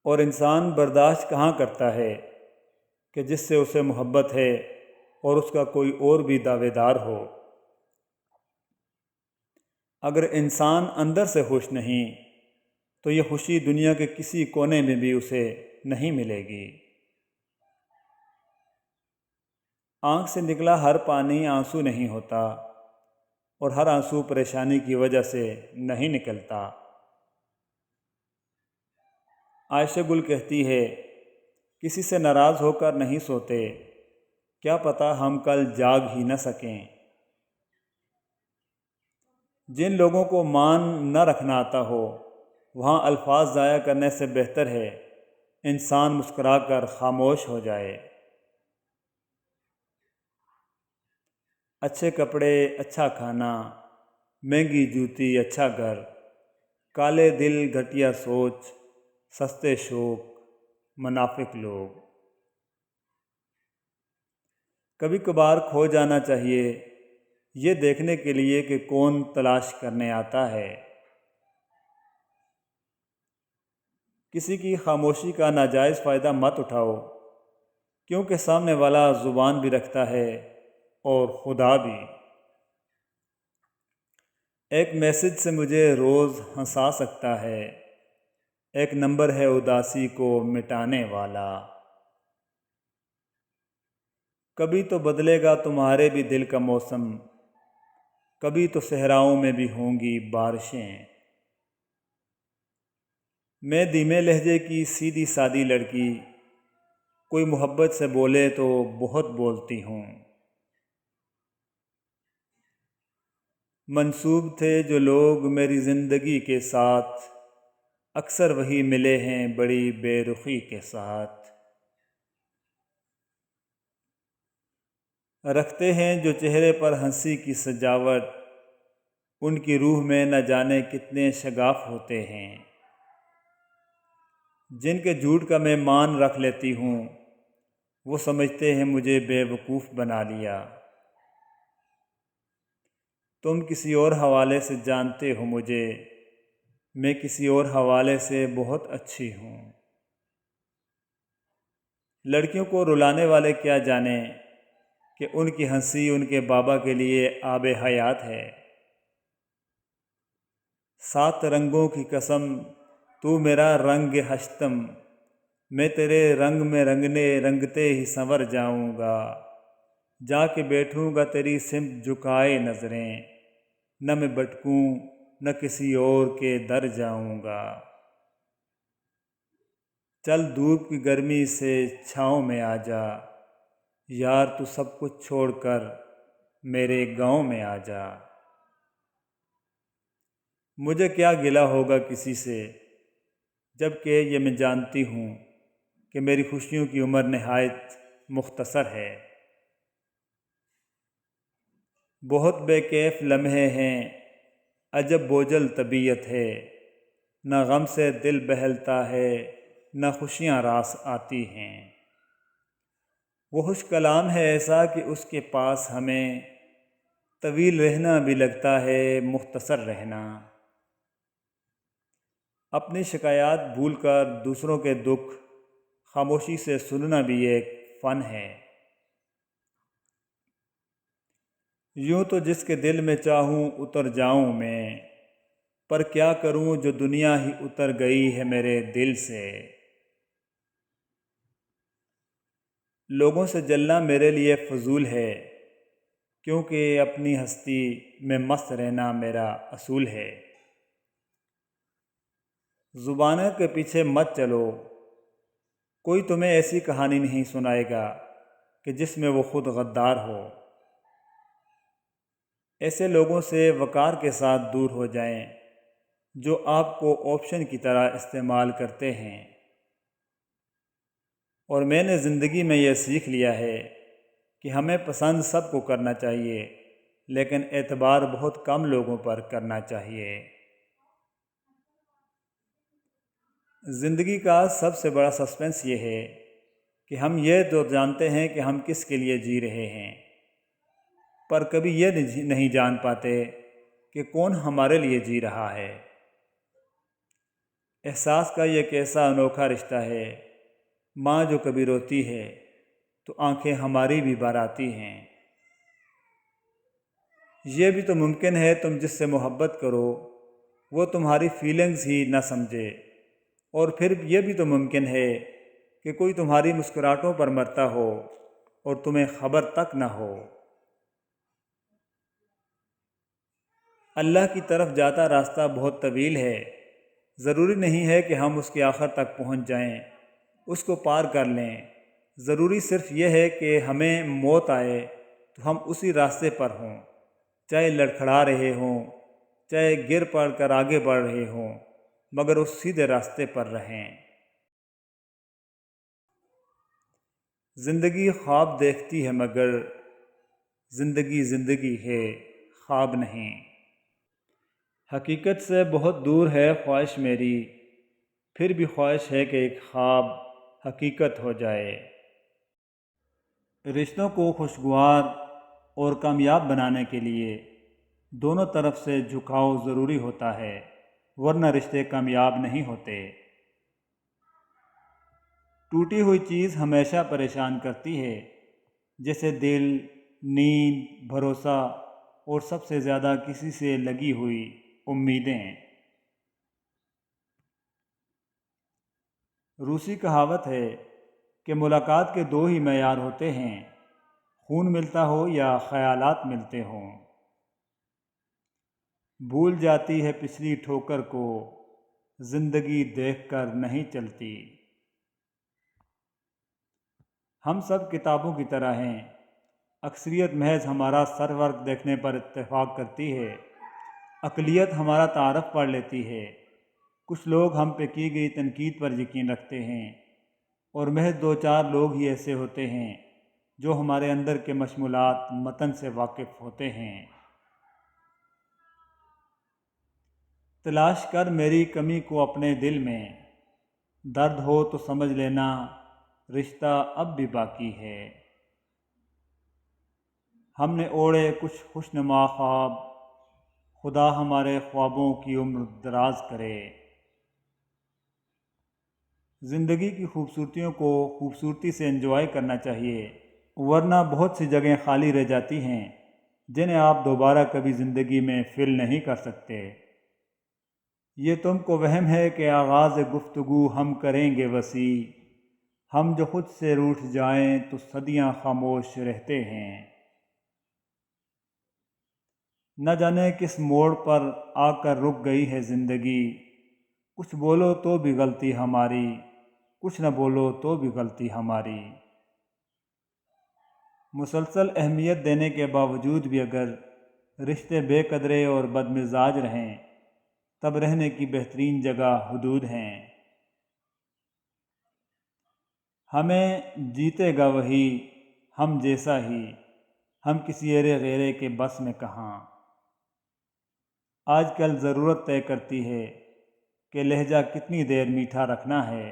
اور انسان برداشت کہاں کرتا ہے کہ جس سے اسے محبت ہے اور اس کا کوئی اور بھی دعوے دار ہو۔ اگر انسان اندر سے خوش نہیں تو یہ خوشی دنیا کے کسی کونے میں بھی اسے نہیں ملے گی۔ آنکھ سے نکلا ہر پانی آنسو نہیں ہوتا، اور ہر آنسو پریشانی کی وجہ سے نہیں نکلتا۔ عائشہ گل کہتی ہے، کسی سے ناراض ہو کر نہیں سوتے، کیا پتہ ہم کل جاگ ہی نہ سکیں۔ جن لوگوں کو مان نہ رکھنا آتا ہو، وہاں الفاظ ضائع کرنے سے بہتر ہے انسان مسکرا کر خاموش ہو جائے۔ اچھے کپڑے، اچھا کھانا، مہنگی جوتی، اچھا گھر، کالے دل، گھٹیا سوچ، سستے شوق، منافق لوگ۔ کبھی کبھار کھو جانا چاہیے، یہ دیکھنے کے لیے کہ کون تلاش کرنے آتا ہے۔ کسی کی خاموشی کا ناجائز فائدہ مت اٹھاؤ، کیونکہ سامنے والا زبان بھی رکھتا ہے اور خدا بھی۔ ایک میسج سے مجھے روز ہنسا سکتا ہے، ایک نمبر ہے اداسی کو مٹانے والا۔ کبھی تو بدلے گا تمہارے بھی دل کا موسم، کبھی تو صحراؤں میں بھی ہوں گی بارشیں۔ میں دھیمے لہجے کی سیدھی سادی لڑکی، کوئی محبت سے بولے تو بہت بولتی ہوں۔ منسوب تھے جو لوگ میری زندگی کے ساتھ، اکثر وہی ملے ہیں بڑی بے رخی کے ساتھ۔ رکھتے ہیں جو چہرے پر ہنسی کی سجاوٹ، ان کی روح میں نہ جانے کتنے شگاف ہوتے ہیں۔ جن کے جھوٹ کا میں مان رکھ لیتی ہوں، وہ سمجھتے ہیں مجھے بے وقوف بنا لیا۔ تم کسی اور حوالے سے جانتے ہو مجھے، میں کسی اور حوالے سے بہت اچھی ہوں۔ لڑکیوں کو رلانے والے کیا جانیں کہ ان کی ہنسی ان کے بابا کے لیے آب حیات ہے۔ 7 رنگوں کی قسم، تو میرا رنگ ہشتم، میں تیرے رنگ میں رنگتے ہی سنور جاؤں گا۔ جا کے بیٹھوں گا تیری سمت جھکائے نظریں، نہ میں بھٹکوں نہ کسی اور کے در جاؤں گا۔ چل دھوپ کی گرمی سے چھاؤں میں آ جا، یار تو سب کچھ چھوڑ کر میرے گاؤں میں آ جا۔ مجھے کیا گلہ ہوگا کسی سے، جب کہ یہ میں جانتی ہوں کہ میری خوشیوں کی عمر نہایت مختصر ہے۔ بہت بے کیف لمحے ہیں، عجب بوجھل طبیعت ہے، نہ غم سے دل بہلتا ہے نہ خوشیاں راس آتی ہیں۔ وہ خوش کلام ہے ایسا کہ اس کے پاس ہمیں طویل رہنا بھی لگتا ہے مختصر رہنا۔ اپنی شکایات بھول کر دوسروں کے دکھ خاموشی سے سننا بھی ایک فن ہے۔ یوں تو جس کے دل میں چاہوں اتر جاؤں میں، پر کیا کروں جو دنیا ہی اتر گئی ہے میرے دل سے۔ لوگوں سے جلنا میرے لیے فضول ہے، کیونکہ اپنی ہستی میں مست رہنا میرا اصول ہے۔ زبانوں کے پیچھے مت چلو، کوئی تمہیں ایسی کہانی نہیں سنائے گا کہ جس میں وہ خود غدار ہو۔ ایسے لوگوں سے وقار کے ساتھ دور ہو جائیں جو آپ کو آپشن کی طرح استعمال کرتے ہیں۔ اور میں نے زندگی میں یہ سیکھ لیا ہے کہ ہمیں پسند سب کو کرنا چاہیے، لیکن اعتبار بہت کم لوگوں پر کرنا چاہیے۔ زندگی کا سب سے بڑا سسپنس یہ ہے کہ ہم یہ تو جانتے ہیں کہ ہم کس کے لیے جی رہے ہیں، پر کبھی یہ نہیں جان پاتے کہ کون ہمارے لیے جی رہا ہے۔ احساس کا یہ کیسا انوکھا رشتہ ہے، ماں جو کبھی روتی ہے تو آنکھیں ہماری بھی بھر آتی ہیں۔ یہ بھی تو ممکن ہے تم جس سے محبت کرو وہ تمہاری فیلنگز ہی نہ سمجھے، اور پھر یہ بھی تو ممکن ہے کہ کوئی تمہاری مسکراہٹوں پر مرتا ہو اور تمہیں خبر تک نہ ہو۔ اللہ کی طرف جاتا راستہ بہت طویل ہے، ضروری نہیں ہے کہ ہم اس کے آخر تک پہنچ جائیں، اس کو پار کر لیں۔ ضروری صرف یہ ہے کہ ہمیں موت آئے تو ہم اسی راستے پر ہوں، چاہے لڑکھڑا رہے ہوں، چاہے گر پڑ کر آگے بڑھ رہے ہوں، مگر اس سیدھے راستے پر رہیں۔ زندگی خواب دیکھتی ہے مگر زندگی زندگی ہے، خواب نہیں۔ حقیقت سے بہت دور ہے خواہش میری، پھر بھی خواہش ہے کہ ایک خواب حقیقت ہو جائے۔ رشتوں کو خوشگوار اور کامیاب بنانے کے لیے دونوں طرف سے جھکاؤ ضروری ہوتا ہے، ورنہ رشتے کامیاب نہیں ہوتے۔ ٹوٹی ہوئی چیز ہمیشہ پریشان کرتی ہے، جیسے دل، نیند، بھروسہ اور سب سے زیادہ کسی سے لگی ہوئی امیدیں۔ روسی کہاوت ہے کہ ملاقات کے دو ہی معیار ہوتے ہیں، خون ملتا ہو یا خیالات ملتے ہوں۔ بھول جاتی ہے پچھلی ٹھوکر کو، زندگی دیکھ کر نہیں چلتی۔ ہم سب کتابوں کی طرح ہیں، اکثریت محض ہمارا سر ورق دیکھنے پر اتفاق کرتی ہے، اقلیت ہمارا تعارف پڑھ لیتی ہے۔ کچھ لوگ ہم پہ کی گئی تنقید پر یقین رکھتے ہیں، اور محض دو چار لوگ ہی ایسے ہوتے ہیں جو ہمارے اندر کے مشمولات متن سے واقف ہوتے ہیں۔ تلاش کر میری کمی کو اپنے دل میں، درد ہو تو سمجھ لینا رشتہ اب بھی باقی ہے۔ ہم نے اوڑھے کچھ خوشنما خواب، خدا ہمارے خوابوں کی عمر دراز کرے۔ زندگی کی خوبصورتیوں کو خوبصورتی سے انجوائے کرنا چاہیے، ورنہ بہت سی جگہیں خالی رہ جاتی ہیں جنہیں آپ دوبارہ کبھی زندگی میں فل نہیں کر سکتے۔ یہ تم کو وہم ہے کہ آغاز گفتگو ہم کریں گے وسیع، ہم جو خود سے روٹھ جائیں تو صدیاں خاموش رہتے ہیں۔ نہ جانے کس موڑ پر آ کر رک گئی ہے زندگی، کچھ بولو تو بھی غلطی ہماری، کچھ نہ بولو تو بھی غلطی ہماری۔ مسلسل اہمیت دینے کے باوجود بھی اگر رشتے بے قدرے اور بدمزاج رہیں، تب رہنے کی بہترین جگہ حدود ہیں۔ ہمیں جیتے گا وہی ہم جیسا ہی، ہم کسی ایرے غیرے کے بس میں کہاں۔ آج کل ضرورت طے کرتی ہے کہ لہجہ کتنی دیر میٹھا رکھنا ہے۔